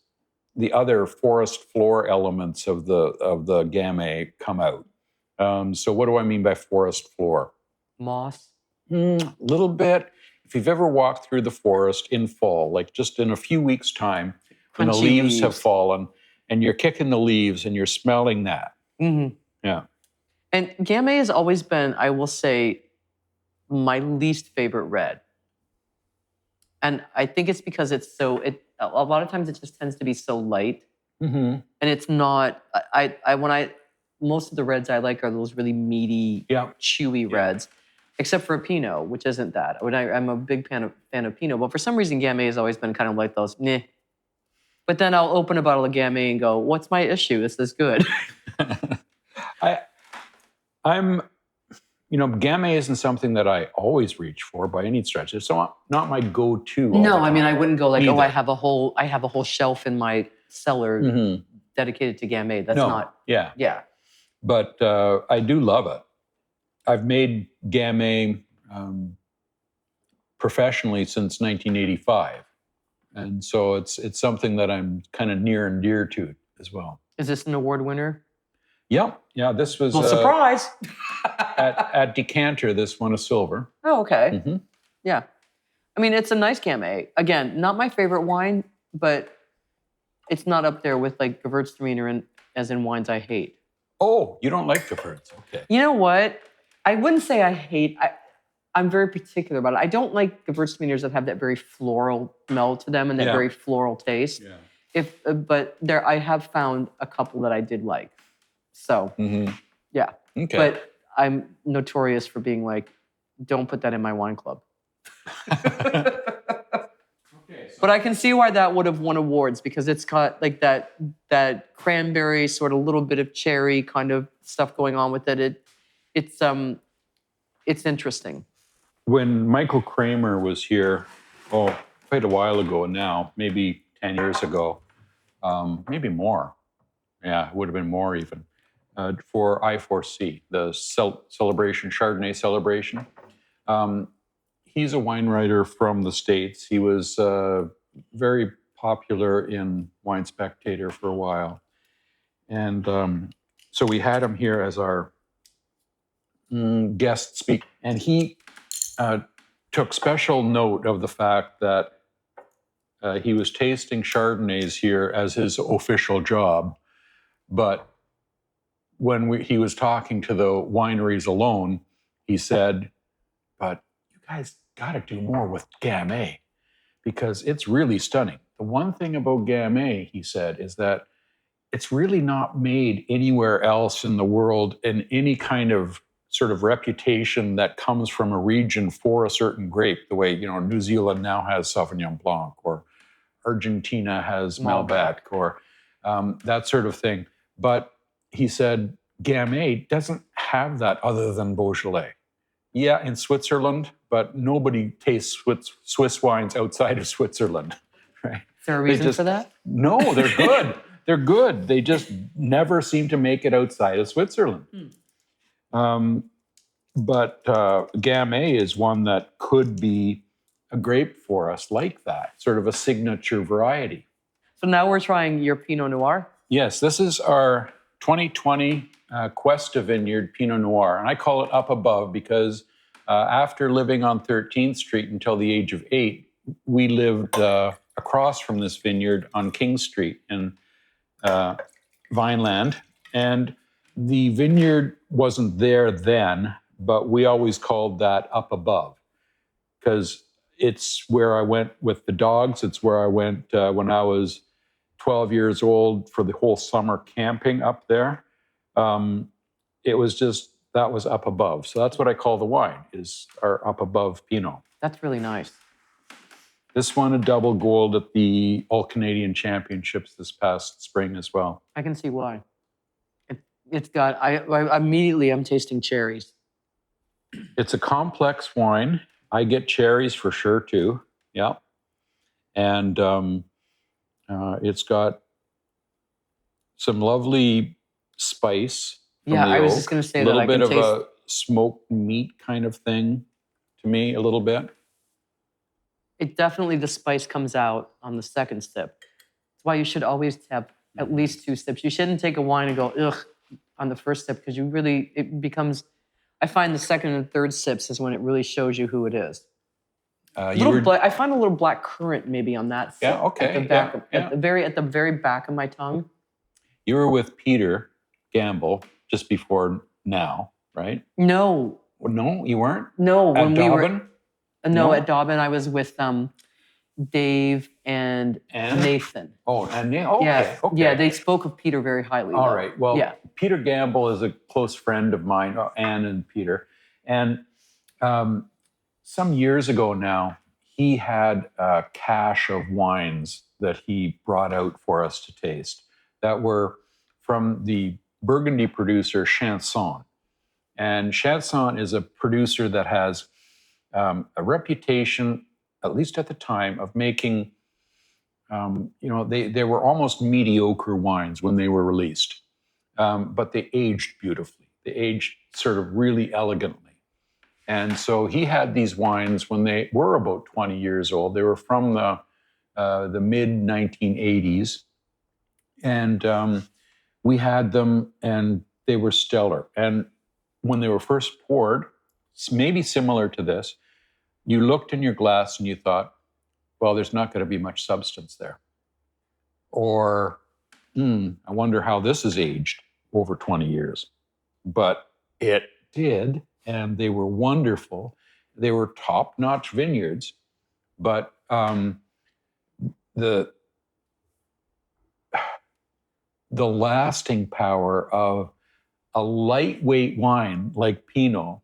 the other forest floor elements of the Gamay come out. So what do I mean by forest floor? Moss. A little bit. If you've ever walked through the forest in fall, like just in a few weeks' time, when the Crunchy leaves have leaves. fallen, and you're kicking the leaves and you're smelling that. Mm-hmm. Yeah. And Gamay has always been, I will say, my least favorite red. And I think it's because it's so, a lot of times it just tends to be so light. Mm-hmm. And it's not, most of the reds I like are those really meaty, Yeah. chewy reds, except for a Pinot, which isn't that. I'm a big fan of Pinot, but for some reason Gamay has always been kind of like those, meh. But then I'll open a bottle of Gamay and go, what's my issue? This is good. I'm, Gamay isn't something that I always reach for by any stretch. It's not my go-to. No, I mean, I wouldn't go like, Either. oh, I have a whole shelf in my cellar dedicated to Gamay. That's not. Yeah. Yeah. But I do love it. I've made Gamay professionally since 1985. And so it's something that I'm kind of near and dear to as well. Is this an award winner? Yep. Yeah, this was... Well, surprise! at Decanter, this won a silver. Oh, okay. Mm-hmm. Yeah. I mean, it's a nice Gamay. Again, not my favorite wine, but it's not up there with like Gewürztraminer as in wines I hate. Oh, you don't like Gewürz. Okay. You know what? I wouldn't say I hate... I'm very particular about it. I don't like Gewürztraminers that have that very floral smell to them and that very floral taste. Yeah. But I have found a couple that I did like. So, yeah. Okay. But I'm notorious for being like, don't put that in my wine club. But I can see why that would have won awards because it's got like that cranberry sort of little bit of cherry kind of stuff going on with it. It's interesting. When Michael Kramer was here, quite a while ago now, maybe 10 years ago, maybe more. Yeah, it would have been more even, for I4C, the celebration, Chardonnay celebration. He's a wine writer from the States. He was very popular in Wine Spectator for a while. And so we had him here as our guest speaker. And he took special note of the fact that he was tasting Chardonnays here as his official job. But when he was talking to the wineries alone, he said, but you guys got to do more with Gamay because it's really stunning. The one thing about Gamay, he said, is that it's really not made anywhere else in the world in any kind of sort of reputation that comes from a region for a certain grape, the way, New Zealand now has Sauvignon Blanc, or Argentina has Malbec, or that sort of thing. But he said, Gamay doesn't have that other than Beaujolais. Yeah, in Switzerland, but nobody tastes Swiss wines outside of Switzerland, right? Is there a reason for that? No, they're good. They're good. They just never seem to make it outside of Switzerland. But Gamay is one that could be a grape for us like that, sort of a signature variety. So now we're trying your Pinot Noir? Yes, this is our 2020 Cuesta Vineyard Pinot Noir. And I call it Up Above because after living on 13th Street until the age of 8, we lived across from this vineyard on King Street in Vineland. And the vineyard wasn't there then, but we always called that Up Above because it's where I went with the dogs. It's where I went when I was 12 years old for the whole summer camping up there. It was just, that was Up Above. So that's what I call the wine, is our Up Above Pinot. That's really nice. This won a double gold at the All-Canadian Championships this past spring as well. I can see why. It's got, I immediately I'm tasting cherries. It's a complex wine. I get cherries for sure too. Yeah. And it's got some lovely spice. Yeah, I was just going to say that I can taste. A little bit of a smoked meat kind of thing to me, a little bit. It definitely, the spice comes out on the second sip. why you should always have at least 2 sips. You shouldn't take a wine and go, ugh, on the first sip, because it becomes, I find the second and third sips is when it really shows you who it is. I find a little black currant maybe on that sip. Yeah, okay. At the very back of my tongue. You were with Peter Gamble just before now, right? No. No, you weren't? No, when we were... No, at Dobbin, I was with Dave and Nathan. Oh, and okay, yeah, okay. Yeah, they spoke of Peter very highly. All right. Well, Peter Gamble is a close friend of mine, Anne and Peter. And some years ago now, he had a cache of wines that he brought out for us to taste that were from the Burgundy producer Chanson. And Chanson is a producer that has a reputation, at least at the time, of making, they were almost mediocre wines when they were released, but they aged beautifully. They aged sort of really elegantly. And so he had these wines when they were about 20 years old. They were from the mid-1980s. And we had them, and they were stellar. And when they were first poured, maybe similar to this, you looked in your glass and you thought, well, there's not going to be much substance there. Or, I wonder how this is aged over 20 years. But it did, and they were wonderful. They were top-notch vineyards, but the lasting power of a lightweight wine like Pinot,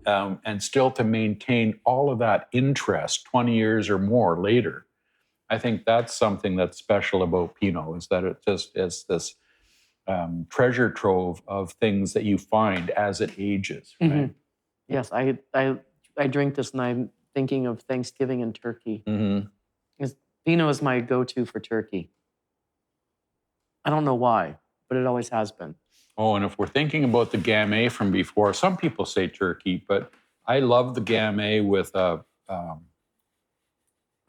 and still to maintain all of that interest 20 years or more later. I think that's something that's special about Pinot, is that it just is this treasure trove of things that you find as it ages. Right? Mm-hmm. Yes, I drink this and I'm thinking of Thanksgiving and turkey. Mm-hmm. Pinot is my go-to for turkey. I don't know why, but it always has been. Oh, and if we're thinking about the Gamay from before, some people say turkey, but I love the Gamay with a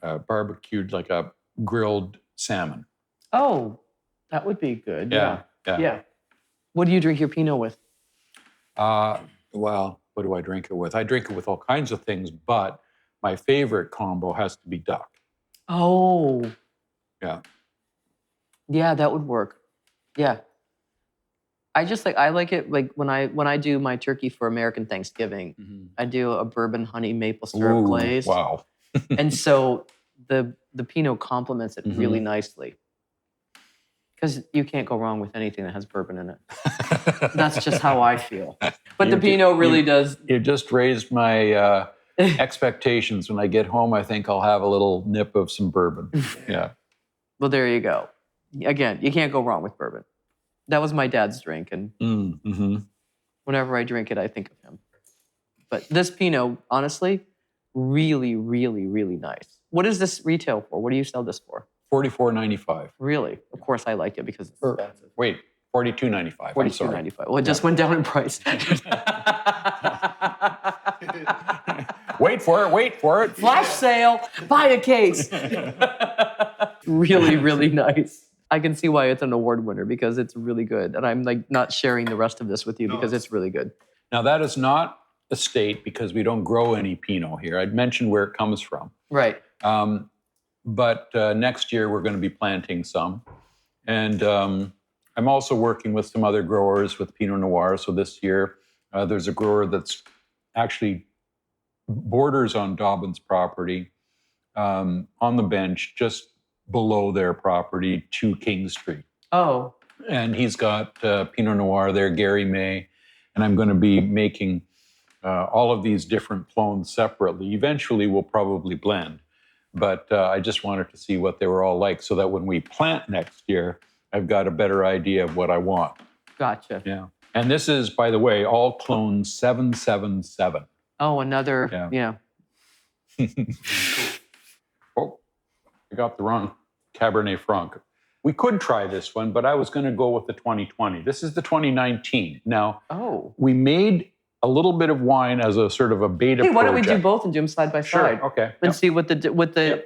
barbecued, like a grilled salmon. Oh, that would be good. Yeah. What do you drink your Pinot with? Well, what do I drink it with? I drink it with all kinds of things, but my favorite combo has to be duck. Oh. Yeah. Yeah, that would work. Yeah. I like it like when I do my turkey for American Thanksgiving, I do a bourbon honey maple syrup glaze. Wow. And so the Pinot complements it really nicely. Because you can't go wrong with anything that has bourbon in it. That's just how I feel. But the Pinot really does. You just raised my expectations. When I get home, I think I'll have a little nip of some bourbon. Yeah. Well, there you go. Again, you can't go wrong with bourbon. That was my dad's drink, and whenever I drink it, I think of him. But this Pinot, honestly, really, really, really nice. What is this retail for? What do you sell this for? $44.95. Really? Of course, I like it because it's expensive. Wait, $42.95. $42.95. Well, it just went down in price. Wait for it. Flash sale. Buy a case. Really, really nice. I can see why it's an award winner, because it's really good. And I'm like not sharing the rest of this with you because it's really good. Now, that is not estate because we don't grow any Pinot here. I'd mentioned where it comes from. Right. But next year we're going to be planting some. And I'm also working with some other growers with Pinot Noir. So this year there's a grower that's actually borders on Dobbin's property, on the bench, just below their property to King Street. Oh. And he's got Pinot Noir there, Gary May. And I'm going to be making all of these different clones separately. Eventually we'll probably blend. But I just wanted to see what they were all like so that when we plant next year, I've got a better idea of what I want. Gotcha. Yeah. And this is, by the way, all clone 777. Oh, another, yeah. Oh, I got the wrong Cabernet Franc. We could try this one, but I was going to go with the 2020. This is the 2019. Now, we made a little bit of wine as a sort of a beta project. Why don't we do both and do them side by side? Okay. And see what the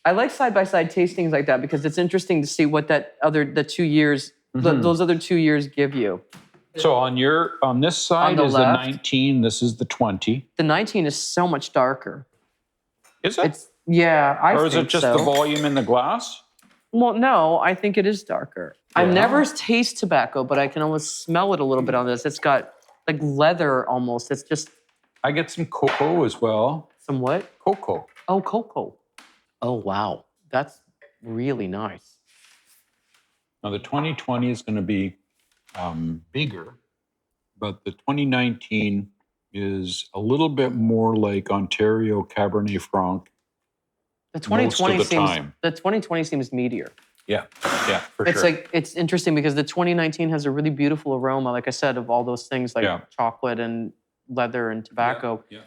I like side-by-side tastings like that because it's interesting to see what the 2 years, those other 2 years give you. So on this side the is left. the 19, this is the 20. The 19 is so much darker. Is it? I or is think it just so. the volume in the glass? Well, no, I think it is darker. I never taste tobacco, but I can almost smell it a little bit on this. It's got like leather almost. It's just... I get some cocoa as well. Some what? Cocoa. Oh, cocoa. Oh, wow. That's really nice. Now, the 2020 is going to be bigger, but the 2019 is a little bit more like Ontario Cabernet Franc. The 2020 most of the seems time. the 2020 seems meatier. Yeah, for It's sure. like it's interesting because the 2019 has a really beautiful aroma, like I said, of all those things like chocolate and leather and tobacco. Yeah.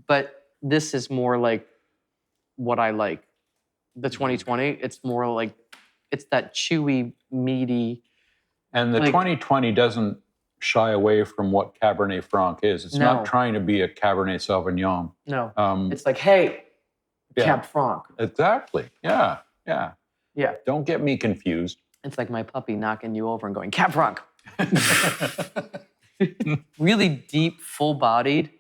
But this is more like what I like. The 2020, it's more like it's that chewy, meaty. And the like, 2020 doesn't shy away from what Cabernet Franc is. It's not trying to be a Cabernet Sauvignon. No. It's like, hey, Cab Franc. Exactly. Yeah. Yeah. Don't get me confused. It's like my puppy knocking you over and going, Cab Franc. Really deep, full-bodied.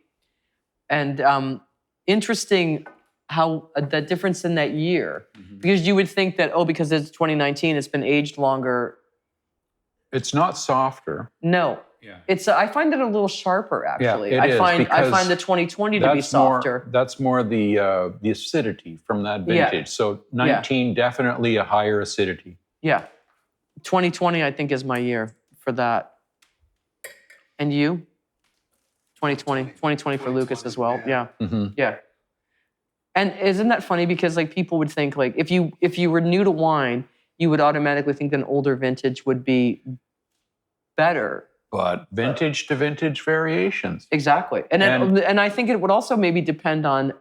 And interesting how the difference in that year. Because you would think that, because it's 2019, it's been aged longer. It's not softer. No. Yeah. I find it a little sharper, actually. Yeah, I find the 2020 to be softer. That's more the acidity from that vintage. Yeah. So 19, definitely a higher acidity. Yeah. 2020, I think, is my year for that. And you? 2020 for Lukas as well. Yeah. Yeah. And isn't that funny? Because like people would think like if you were new to wine, you would automatically think an older vintage would be better. But vintage to vintage variations. Exactly. And I think it would also maybe depend on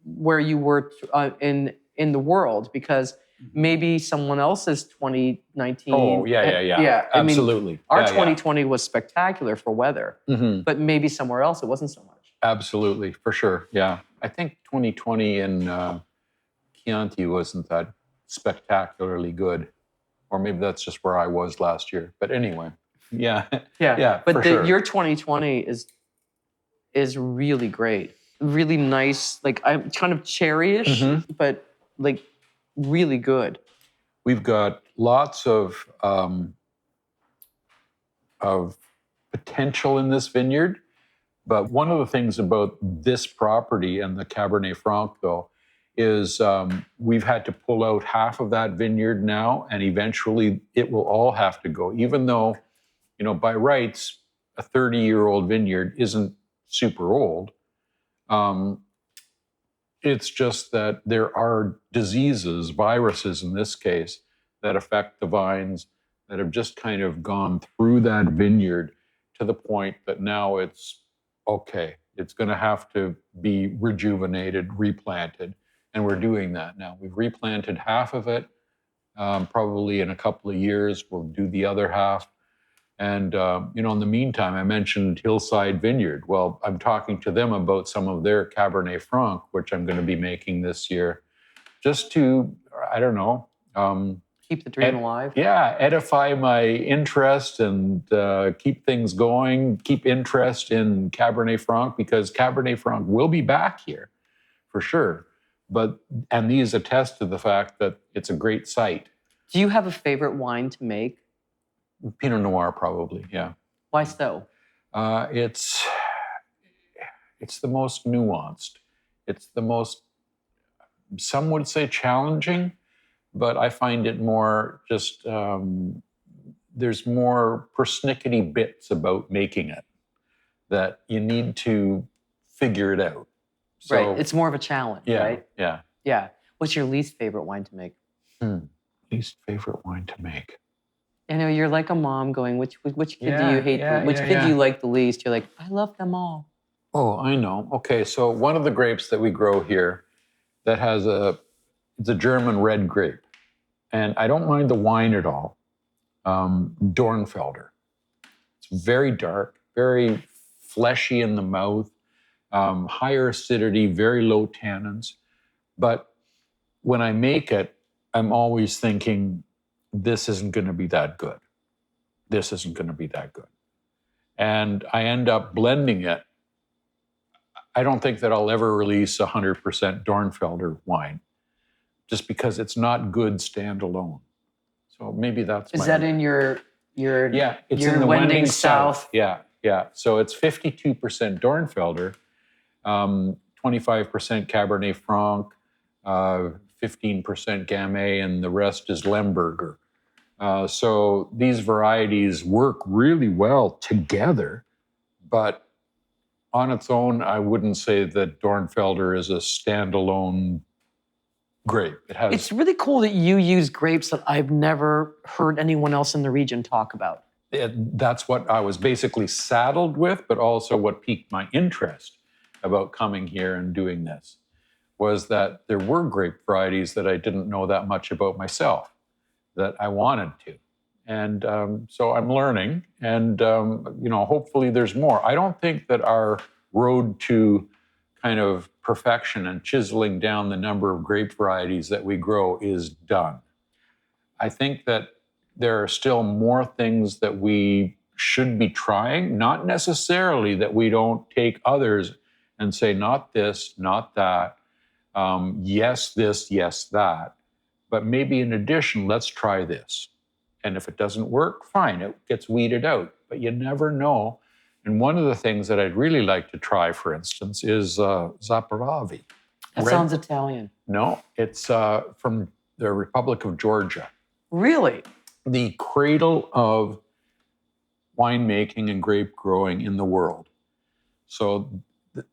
where you were in the world, because maybe someone else's 2019. Oh, yeah. Absolutely. I mean, our 2020 was spectacular for weather, but maybe somewhere else it wasn't so much. Absolutely, for sure. Yeah. I think 2020 in Chianti wasn't that spectacularly good. Or maybe that's just where I was last year. But anyway, yeah. But your 2020 is really great. Really nice. Like I'm kind of cherryish, but like really good. We've got lots of potential in this vineyard. But one of the things about this property and the Cabernet Franc, though, is we've had to pull out half of that vineyard now, and eventually it will all have to go. Even though, by rights, a 30-year-old vineyard isn't super old. It's just that there are diseases, viruses in this case, that affect the vines that have just kind of gone through that vineyard to the point that now it's okay. It's going to have to be rejuvenated, replanted. And we're doing that now. We've replanted half of it. Probably in a couple of years, we'll do the other half. And, in the meantime, I mentioned Hillside Vineyard. Well, I'm talking to them about some of their Cabernet Franc, which I'm going to be making this year, just to, I don't know. Keep the dream alive. Yeah, edify my interest and keep things going, keep interest in Cabernet Franc, because Cabernet Franc will be back here for sure. And these attest to the fact that it's a great site. Do you have a favorite wine to make? Pinot Noir, probably, yeah. Why so? It's the most nuanced. It's the most, some would say, challenging, but I find it more just, there's more persnickety bits about making it that you need to figure it out. So, right, it's more of a challenge, right? Yeah. Yeah. What's your least favorite wine to make? Least favorite wine to make. I know you're like a mom going, which kid do you hate? Which kid yeah. do you like the least? You're like, I love them all. Oh, I know. Okay, so one of the grapes that we grow here that has it's a German red grape. And I don't mind the wine at all. Dornfelder. It's very dark, very fleshy in the mouth, higher acidity, very low tannins. But when I make it, I'm always thinking, this isn't going to be that good. This isn't going to be that good. And I end up blending it. I don't think that I'll ever release 100% Dornfelder wine, just because it's not good standalone. So maybe that's Is that in your it's your in the Wending Wending South? Yeah. So it's 52% Dornfelder, 25% Cabernet Franc, 15% Gamay, and the rest is Lemberger. So these varieties work really well together, but on its own, I wouldn't say that Dornfelder is a standalone grape. It's really cool that you use grapes that I've never heard anyone else in the region talk about. That's what I was basically saddled with, but also what piqued my interest about coming here and doing this was that there were grape varieties that I didn't know that much about myself that I wanted to. And so I'm learning, and hopefully there's more. I don't think that our road to kind of perfection and chiseling down the number of grape varieties that we grow is done. I think that there are still more things that we should be trying, not necessarily that we don't take others and say, not this, not that, yes, this, yes, that, but maybe in addition, let's try this. And if it doesn't work, fine, it gets weeded out, but you never know. And one of the things that I'd really like to try, for instance, is Zaporavi. That sounds Italian. No, it's from the Republic of Georgia. Really? The cradle of winemaking and grape growing in the world. So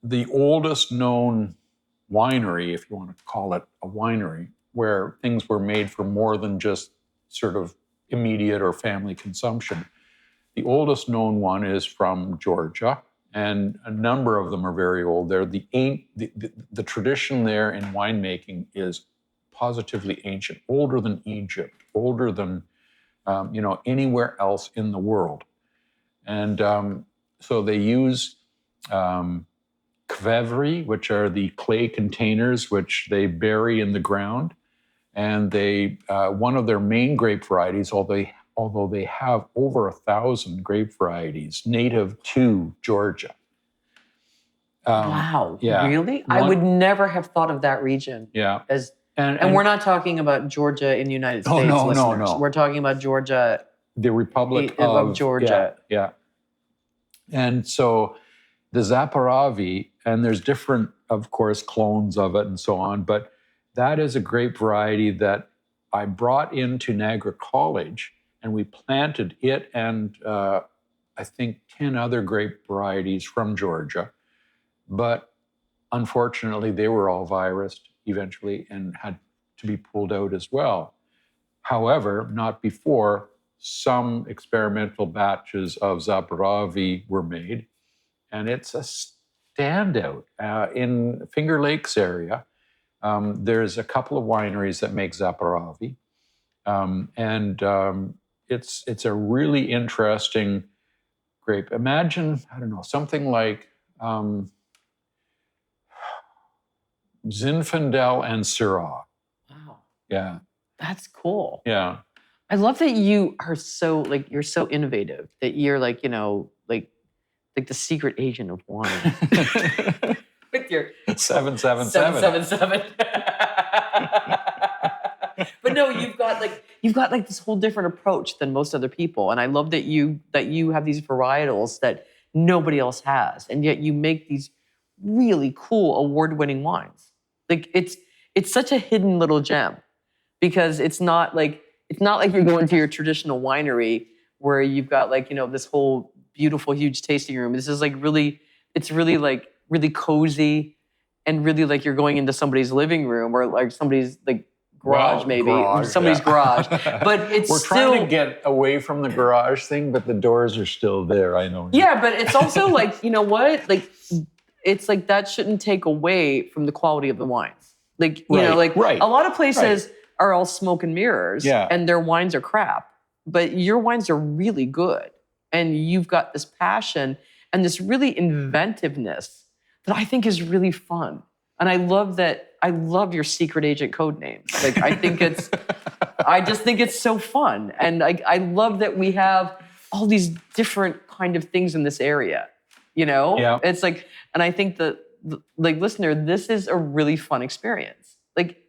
the oldest known winery, if you want to call it a winery, where things were made for more than just sort of immediate or family consumption. The oldest known one is from Georgia, and a number of them are very old. They're the tradition there in winemaking is positively ancient, older than Egypt, older than anywhere else in the world. And so they use kvevery, which are the clay containers which they bury in the ground. And they one of their main grape varieties, although they have over 1,000 grape varieties native to Georgia. Wow, yeah. Really? I would never have thought of that region. Yeah. And we're not talking about Georgia in the United States, listeners. No. We're talking about Georgia. The Republic of Georgia. Yeah. And so the Zaporavi, and there's different, of course, clones of it and so on, but that is a grape variety that I brought into Niagara College, and we planted it and I think 10 other grape varieties from Georgia. But unfortunately, they were all virused eventually and had to be pulled out as well. However, not before some experimental batches of Zaporavi were made, and it's a standout. In Finger Lakes area, there's a couple of wineries that make Zaporavi, and it's a really interesting grape. Imagine, I don't know, something like Zinfandel and Syrah. Wow. Yeah. That's cool. Yeah. I love that you are so, you're so innovative, that you're like the secret agent of wine. With your 777. 777. But no, you've got this whole different approach than most other people. And I love that you have these varietals that nobody else has. And yet you make these really cool award-winning wines. Like it's such a hidden little gem, because it's not like you're going to your traditional winery where you've got this whole beautiful, huge tasting room. This is really cozy, and really like you're going into somebody's living room or like somebody's garage, somebody's garage. But we're trying to get away from the garage thing, but the doors are still there. I know. Yeah, but it's also it's that shouldn't take away from the quality of the wines. Right. A lot of places are all smoke and mirrors, yeah, and their wines are crap. But your wines are really good, and you've got this passion and this really inventiveness that I think is really fun. And I love that I love your secret agent code names. Like, I just think it's so fun. And I love that we have all these different kind of things in this area, Yeah. It's like, and I think that, like, listener, this is a really fun experience. Like,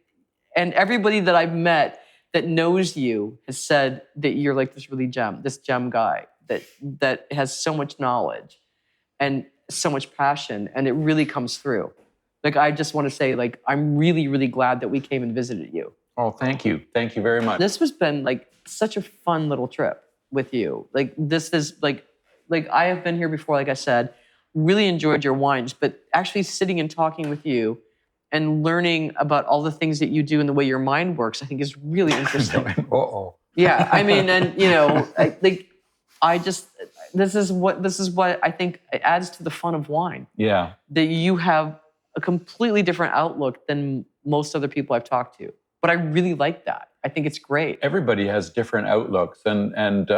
and everybody that I've met that knows you has said that you're like this gem guy that has so much knowledge and so much passion, and it really comes through. Like, I just want to say, like, I'm really, really glad that we came and visited you. Oh, thank you. Thank you very much. This has been like such a fun little trip with you. Like, this is like I have been here before, like I said, really enjoyed your wines, but actually sitting and talking with you and learning about all the things that you do and the way your mind works, I think is really interesting. Uh-oh. Yeah, I mean, and this is what I think it adds to the fun of wine. Yeah. That you have a completely different outlook than most other people I've talked to. But I really like that. I think it's great. Everybody has different outlooks, and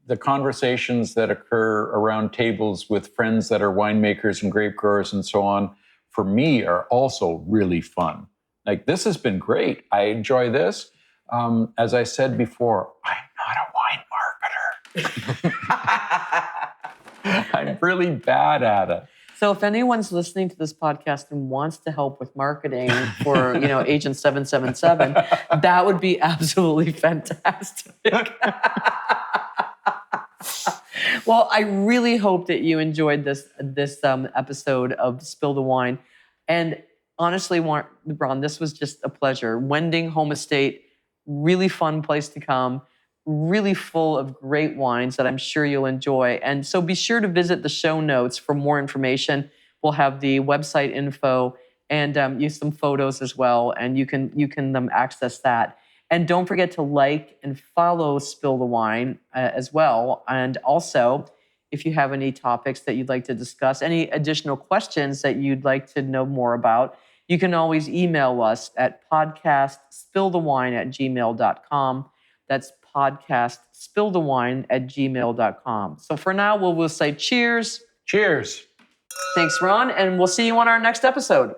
the conversations that occur around tables with friends that are winemakers and grape growers and so on, for me, are also really fun. Like, this has been great. I enjoy this. As I said before, I'm not a wine marketer. I'm really bad at it. So if anyone's listening to this podcast and wants to help with marketing for, Agent 777, that would be absolutely fantastic. Well, I really hope that you enjoyed this episode of Spill the Wine. And honestly, Ron, this was just a pleasure. Wending Home Estate, really fun place to come. Really full of great wines that I'm sure you'll enjoy. And so be sure to visit the show notes for more information. We'll have the website info and use some photos as well. And you can access that. And don't forget to like and follow Spill the Wine as well. And also, if you have any topics that you'd like to discuss, any additional questions that you'd like to know more about, you can always email us at podcastspillthewine@gmail.com. That's podcastspillthewine@gmail.com. So for now, we'll say cheers. Cheers. Thanks, Ron, and we'll see you on our next episode.